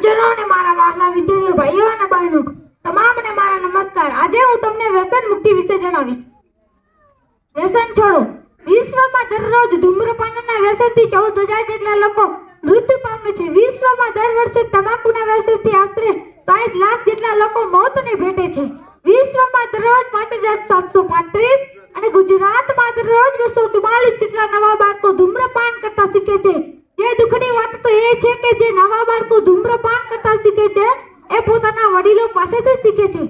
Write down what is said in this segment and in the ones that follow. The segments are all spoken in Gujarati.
ગ્રામજનો અને મારા વહાલા વિદ્યાર્થીઓ ભાઈઓ અને બહેનો તમામને મારા નમસ્કાર। આજે હું તમને વ્યસન મુક્તિ વિશે જણાવીશ। વ્યસન છોડો। વિશ્વમાં દરરોજ ધૂમ્રપાનના વ્યસનથી 14,000 જેટલા લોકો મૃત્યુ પામે છે। વિશ્વમાં દર વર્ષે તમાકુના વ્યસનથી આશરે 60 લાખ જેટલા લોકો મોતને ભેટે છે। વિશ્વમાં દરરોજ 5,735 અને ગુજરાતમાં દરરોજ 244 જેટલા નવા બાળકો ધૂમ્રપાન કરતા શીખે છે। જે દુઃખની વાત તો એ છે કે જે નવા બાળકો ધૂમ્રપાન કરતા શીખે છે એ પોતાના વડીલો પાસેથી શીખે છે।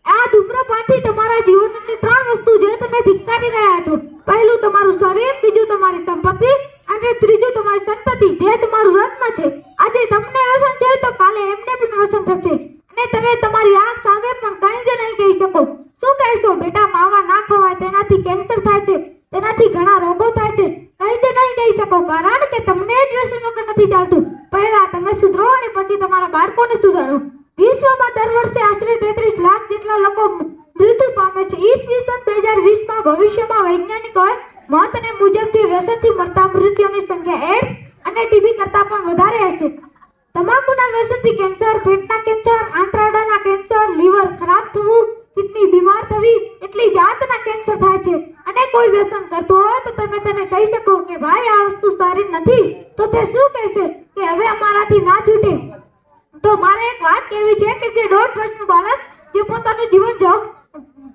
આ ધૂમ્રપાનથી તમારા જીવનની 3 વસ્તુ જે તમે ધિક્કારી રહ્યા છો। પહેલું તમારું શરીર, બીજું તમારી સંપત્તિ અને ત્રીજું તમારી સંતતિ જે તમારું રત્ન છે। આજે તમને વ્યસન છે તો કાલે એમને પણ વ્યસન થશે અને તમે તમારી આંખ સામે પણ કંઈ જ નહીં કહી શકો। શું કહેશો? બેટા માવા ના ખવાય, તેનાથી કેન્સર થાય છે, તેનાથી ઘણા રોગો થાય છે, કંઈ જ નહીં કહી શકો કારણ કે તમને જ વ્યસન વગર નથી ચાલતું। પહેલા તમે સુધરો અને પછી તમારા બાળકોને સુધારો। વિશ્વમાં દર વર્ષે આશરે 33 લાખ જેટલા લોકો મૃત્યુ પામે છે। ઈસવીસન 2020માં ભવિષ્યમાં વૈજ્ઞાનિકોએ મહત્વને મુજબથી વ્યસનથી મળતા મૃત્યુની સંખ્યા એડ્સ અને ટીબી કરતાં પણ વધારે હશે। તમાકુના વ્યસનથી કેન્સર, પેટના કેન્સર, આંતરડાના કેન્સર, લીવર ખરાબ થવું, કિડની બીમાર થવી એટલી જાતના કેન્સર થાય છે। અને કોઈ વ્યસન કરતો હોય તો તમે તેને કહી શકો કે ભાઈ આ વસ્તુ સારી નથી તો તે શું કહેશે કે હવે અમારાથી ના છૂટે। તો મારે એક વાત કહેવી છે કે જે 1.5 વર્ષનું બાળક જે પોતાનું જીવન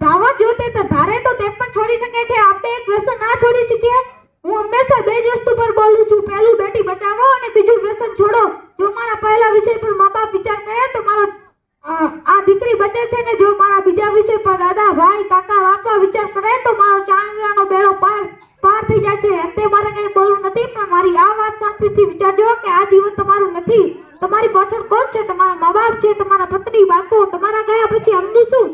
ધાવણ જોતે તો ધારે તો તે પણ છોડી શકે છે। આપણે એક વ્યસન ના છોડી શકીએ? હું હંમેશા 2 જ વસ્તુ પર બોલું છું। પહેલું બેટી બચાવો અને બીજું વ્યસન છોડો। જો મારા પહેલા વિષય પર મા બાપ વિચાર કરે તો મારો આ દીકરી બચે છે ને જો મારા બીજા વિષય પર દાદા, ભાઈ, કાકા, બાપા વિચાર કરે તો મારો ચાંદવાનો બેડો પાર થઈ જાય છે। એમ તે મારે કંઈ બોલવું નથી પણ મારી આ વાત શાંતિથી વિચારજો કે આ જીવન તમારું નથી। તમારી પાછળ કોણ છે? તમારા મા બાપ છે, તમારા પત્ની, બાળકો। તમારા ગયા પછી અમનું શું?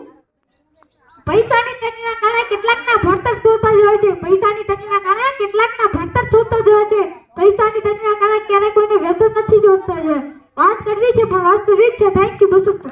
પૈસાની તંગીના કારણે કેટલાકના ભણતર છોડતા જ હોય છે। પૈસાની તંગીના કારણે કેટલાકના ભણતર છોડતા જ હોય છે। પૈસાની તંગીના કારણે ક્યારેય કોઈને વ્યસન નથી જોડતા જ। વાત કરવી છે પણ વાસ્તવિક છે। Thank you. બસ